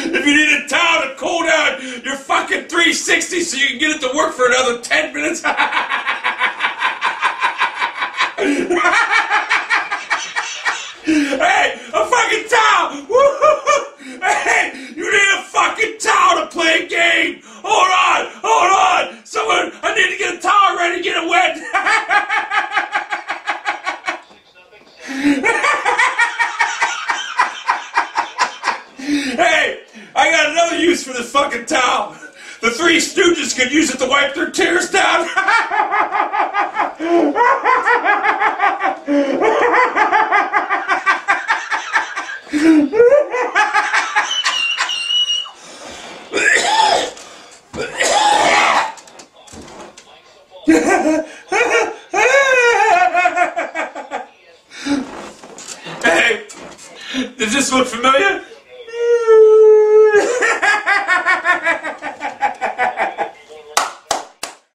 If you need a towel to cool down your fucking 360 so you can get it to work for another 10 minutes. Hey, a fucking towel! Hey, you need a fucking towel to play a game! Hold on! Someone, I need to get a towel ready to get it wet! Hey, I got another use for this fucking towel. The Three Stooges could use it to wipe their tears down. Hey, does this look familiar?